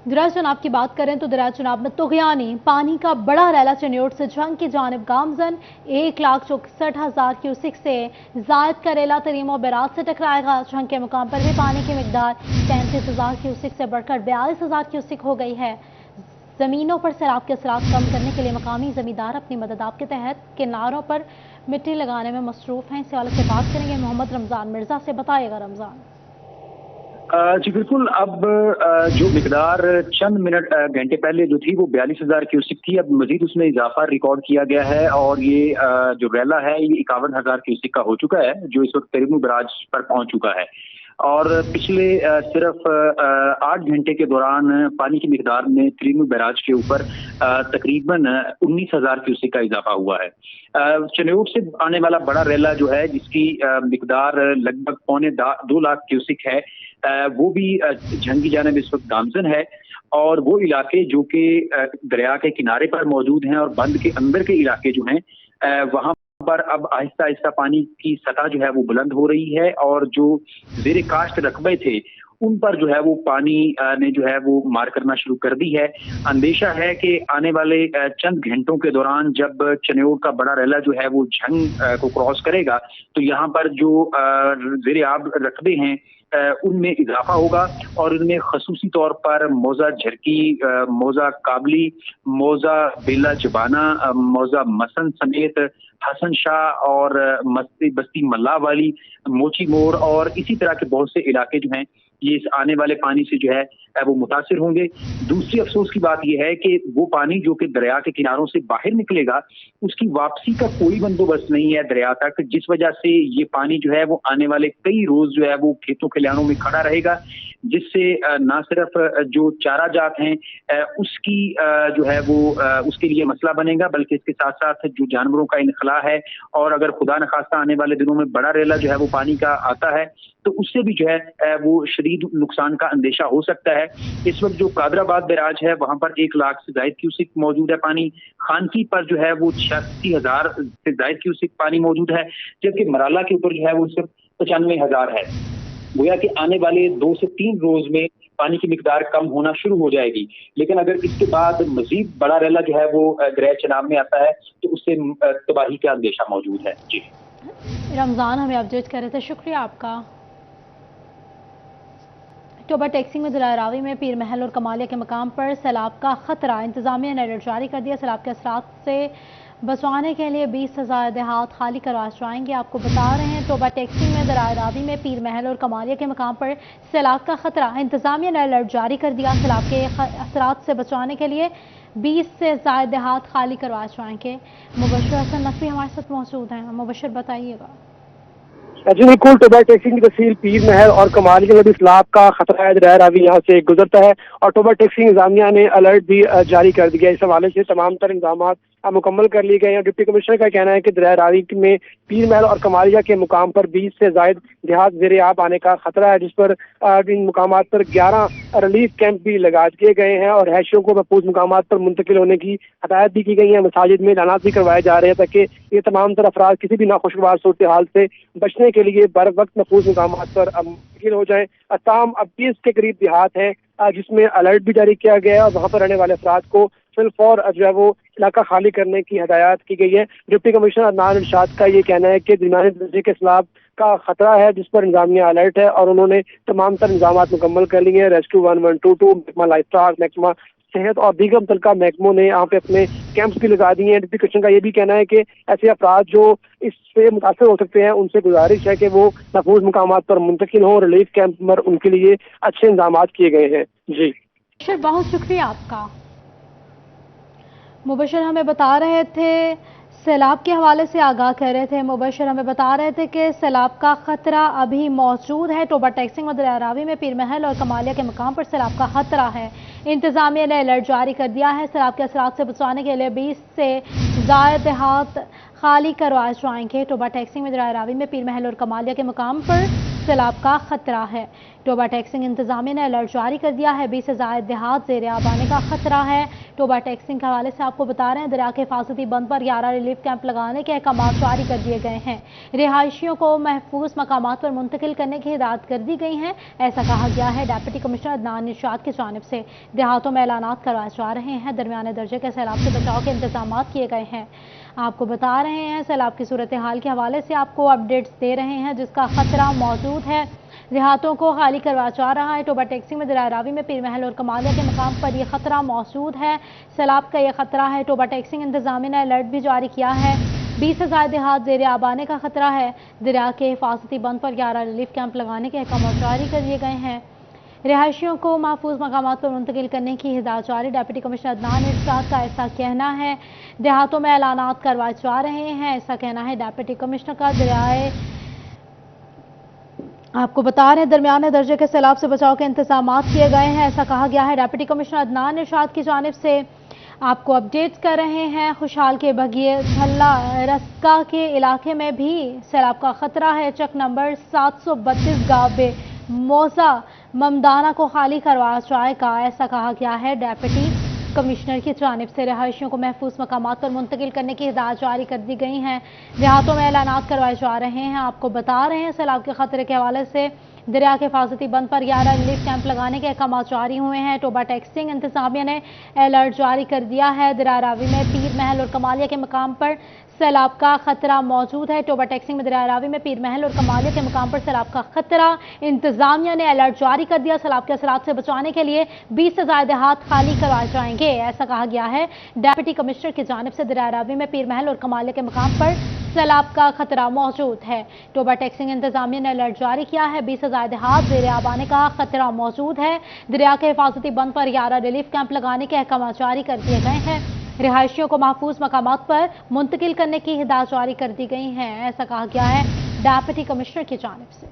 दरिया चनाब की बात करें तो दरिया चनाब में तुगयानी पानी का बड़ा रैला चन्योट से झंग की जानिब गामजन 1,64,000 क्यूसिक से जायद करेला तरीमो बैराज से टकराएगा। झंग के मुकाम पर भी पानी की मिकदार 33,000 क्यूसिक से बढ़कर 42,000 क्यूसिक हो गई है। जमीनों पर सैलाब के असरात कम करने के लिए मकामी जमींदार अपनी मदद के तहत किनारों पर मिट्टी लगाने में मसरूफ हैं। इस हवाले से बात करेंगे मोहम्मद रमजान मिर्जा से। बताइएगा रमजान। जी बिल्कुल। अब जो मिकदार चंद मिनट घंटे पहले जो थी वो 42,000 क्यूसिक थी, अब मजीद उसमें इजाफा रिकॉर्ड किया गया है और ये जो रैला है ये 51,000 क्यूसिक का हो चुका है, जो इस वक्त तरीमो बैराज पर पहुंच चुका है। और पिछले सिर्फ 8 घंटे के दौरान पानी की मिकदार में तरीमो बैराज के ऊपर तकरीबन 19,000 क्यूसिक का इजाफा हुआ है। चन्योट से आने वाला बड़ा रैला जो है, जिसकी मिकदार लगभग 2 लाख क्यूसिक है, वो भी झंग की जानिब इस वक्त गामजन है। और वो इलाके जो कि दरिया के किनारे पर मौजूद हैं और बंद के अंदर के इलाके जो हैं, वहां पर अब आहिस्ता आहिस्ता पानी की सतह जो है वो बुलंद हो रही है और जो ज़ेरे काश्त रकबे थे उन पर जो है वो पानी ने जो है वो मार करना शुरू कर दी है। अंदेशा है कि आने वाले चंद घंटों के दौरान जब चन्योट का बड़ा रैला जो है वो झंग को क्रॉस करेगा तो यहाँ पर जो ज़ेरे आब रकबे हैं उनमें इजाफा होगा और उनमें खसूसी तौर पर मौजा झरकी, मौजा काबली, मौजा बेला जबाना, मौजा मसन समेत हसन शाह और बस्ती मल्ला वाली, मोची मोड़ और इसी तरह के बहुत से इलाके जो हैं ये इस आने वाले पानी से जो है वो मुतासिर होंगे। दूसरी अफसोस की बात यह है कि वो पानी जो कि दरिया के किनारों से बाहर निकलेगा उसकी वापसी का कोई बंदोबस्त नहीं है दरिया तक, जिस वजह से ये पानी जो है वो आने वाले कई रोज जो है वो खेतों खलिहानों में खड़ा रहेगा, जिससे ना सिर्फ जो चारा जात हैं उसकी जो है वो उसके लिए मसला बनेगा, बल्कि इसके साथ साथ जो जानवरों का इनखला है और अगर खुदा न खास्ता आने वाले दिनों में बड़ा रेला जो है वो पानी का आता है तो उससे भी जो है वो शदीद नुकसान का अंदेशा हो सकता है। इस वक्त जो कादराबाद बैराज है वहां पर 1 लाख से ज्यादा क्यूसिक मौजूद है पानी, खानकी पर जो है वो 86,000 से ज्यादा क्यूसिक पानी मौजूद है, जबकि मराला के ऊपर जो है वो सिर्फ 95,000 है। गोया कि आने वाले 2 से 3 रोज में पानी की मिकदार कम होना शुरू हो जाएगी, लेकिन अगर इसके बाद मजीद बड़ा रैला जो है वो दरिया चनाब में आता है तो उससे तबाही का अंदेशा मौजूद है। जी रमजान हमें अपडेट कर रहे थे, शुक्रिया आपका। अक्टूबर टैक्सी में जिला रावी में पीर महल और कमालिया के मकाम पर सैलाब का खतरा, इंतजामिया ने अलर्ट जारी कर दिया। सैलाब के असरात से बचवाने के लिए 20,000 देहात खाली करवा जाएंगे। आपको बता रहे हैं टोबा टैक्सी में दरिया रावी में पीर महल और कमालिया के मकाम पर सैलाब का खतरा, इंतजामिया ने अलर्ट जारी कर दिया। सैलाब के असरात से बचाने के लिए 20 से ज्यादा देहात खाली करवा जाएंगे। मुबशर हसन नकवी हमारे साथ मौजूद हैं। मुबशर बताइएगा। जी बिल्कुल, टोबा टैक्सी की तहसील पीर महल और कमालिया में भी सैलाब का खतरा है। दरिया रावी यहाँ से गुजरता है और टोबा टैक्सी इंतजामिया ने अलर्ट भी जारी कर दिया। इस हवाले से तमाम तर इंतजाम मुकम्मल कर लिए गए हैं। डिप्टी कमिश्नर का कहना है कि दरिया रावी में पीर महल और कमालिया के मुकाम पर 20 से ज्यादा देहात ज़ेरे आब आने का खतरा है, जिस पर इन मुकामात पर 11 रिलीफ कैंप भी लगा दिए गए हैं और हैशियों को महफूज मुकामात पर मुंतकिल होने की हदायत भी की गई है। मसाजिद में ऐलानात भी करवाए जा रहे हैं ताकि ये तमाम तर अफराद किसी भी नाखुशगवार सूरत हाल से बचने के लिए बर वक्त महफूज मुकामात पर मुंतकिल हो जाए। तमाम अब 20 के करीब देहात हैं जिसमें अलर्ट भी जारी किया गया है और वहाँ पर रहने वाले अफराद को फिलफौर जो है वो इलाका खाली करने की हदायत की गई है। डिप्टी कमिश्नर अदनान इरशाद का ये कहना है कि दरमियाने दर्जे के सैलाब का खतरा है, जिस पर इंतजामिया अलर्ट है और उन्होंने तमाम तर इंतजाम मुकम्मल कर लिए हैं। रेस्क्यू 1122, महकमा लाइफ स्टाक, महकमा सेहत और दीगर मुतल्लिका महकमों ने यहाँ पे अपने कैंप्स भी लगा दिए हैं। डिप्टी कमिश्नर का ये भी कहना है कि ऐसे अफराद जो इससे मुतासर हो सकते हैं उनसे गुजारिश है कि वो महफूज मुकामात पर मुंतकिल हों। रिलीफ कैंप पर उनके लिए अच्छे इंतजाम किए गए हैं। जी बहुत शुक्रिया आपका। मुबशर हमें बता रहे थे, सैलाब के हवाले से आगाह कर रहे थे। मुबशर हमें बता रहे थे कि सैलाब का खतरा अभी मौजूद है। टोबा टैक्सी में दरिया रावी में पीर महल और कमालिया के मकाम पर सैलाब का खतरा है। इंतजामिया ने अलर्ट जारी कर दिया है। सैलाब के असरात से बचाने के लिए 20 से ज्यादा देहात खाली करवाए जाएंगे। टोबा टैक्सी में दरिया रावी में पीर महल और कमालिया के मकाम पर सैलाब का खतरा है। टोबा टैक्सी इंतजामिया ने अलर्ट जारी कर दिया है। 20 से ज्यादा देहात ज़ेरे आब आने का खतरा है। टोबा टैक्सिंग के हवाले से आपको बता रहे हैं दरिया के हिफाजती बंद पर 11 रिलीफ कैंप लगाने के अहकाम जारी कर दिए गए हैं। रिहायशियों को महफूज मकामात पर मुंतकिल करने की हिदायत कर दी गई है, ऐसा कहा गया है डिप्टी कमिश्नर अदनान इरशाद की जानिब से। देहातों में ऐलानात करवाए जा रहे हैं, दरमियाने दर्जे के सैलाब से बचाव के इंतजाम किए गए हैं। आपको बता रहे हैं सैलाब की सूरत हाल के हवाले से आपको अपडेट्स दे रहे हैं जिसका खतरा मौजूद है। देहातों को खाली करवाया जा रहा है। टोबा टैक्सिंग में दरिया रावी में पीर महल और कमालिया के मकाम पर यह खतरा मौजूद है। सैलाब का यह खतरा है। टोबा टैक्सिंग इंतजामिया ने अलर्ट भी जारी किया है। 20 से ज़ायद देहात ज़ेर आब आने का खतरा है। दरिया के हिफाजती बंद पर 11 रिलीफ कैंप लगाने के अहकाम जारी कर दिए गए हैं। रिहायशियों को महफूज मकामात पर मुंतकिल करने की हिदायत जारी। डिप्टी कमिश्नर अदनान इरशाद का ऐसा कहना है। देहातों में ऐलानात करवाए जा रहे हैं, ऐसा कहना है डिप्टी कमिश्नर का। दरियाए आपको बता रहे हैं दरमियाने दर्जे के सैलाब से बचाव के इंतजाम किए गए हैं, ऐसा कहा गया है डिप्टी कमिश्नर अदनान इरशाद की जानिब से। आपको अपडेट कर रहे हैं खुशहाल के बगिए धल्ला रस्का के इलाके में भी सैलाब का खतरा है। चक नंबर 732 गाँव मोजा ममदाना को खाली करवाया जाएगा, ऐसा कहा गया है डिप्टी कमिश्नर की जानिब से। रिहायशियों को महफूज मकामात पर मुंतकिल करने की हिदायत जारी कर दी गई हैं। देहातों में ऐलानात करवाए जा रहे हैं। आपको बता रहे हैं सैलाब के खतरे के हवाले से दरिया के हिफाजती बंद पर 11 रिलीफ कैंप लगाने के अहकाम जारी हुए हैं। टोबा टैक्सिंग इंतजामिया ने अलर्ट जारी कर दिया है। दरिया रावी में पीर महल और कमालिया के मकाम पर सैलाब का खतरा मौजूद है। टोबा टैक्सिंग में दरिया रावी में पीर महल और कमालिया के मकाम पर सैलाब का खतरा। इंतजामिया ने अलर्ट जारी कर दिया। सैलाब के असरात से बचाने के लिए 20 से ज़ायद देहात खाली करवाए जाएंगे, ऐसा कहा गया है डिप्टी कमिश्नर की जानिब से। दरिया रावी में पीर महल और कमालिया के मकाम पर सैलाब का खतरा मौजूद है। टोबा टैक्सिंग इंतजामिया ने अलर्ट जारी किया है। 20 से ज़ायद देहात ज़ेर आब आने का खतरा मौजूद है। दरिया के हिफाजती बंद पर 11 रिलीफ कैंप लगाने के अहकाम जारी कर दिए गए हैं। रिहायशियों को महफूज मकामात पर मुंतकिल करने की हिदायत जारी कर दी गई हैं, ऐसा कहा गया है डिप्टी कमिश्नर की जानिब से।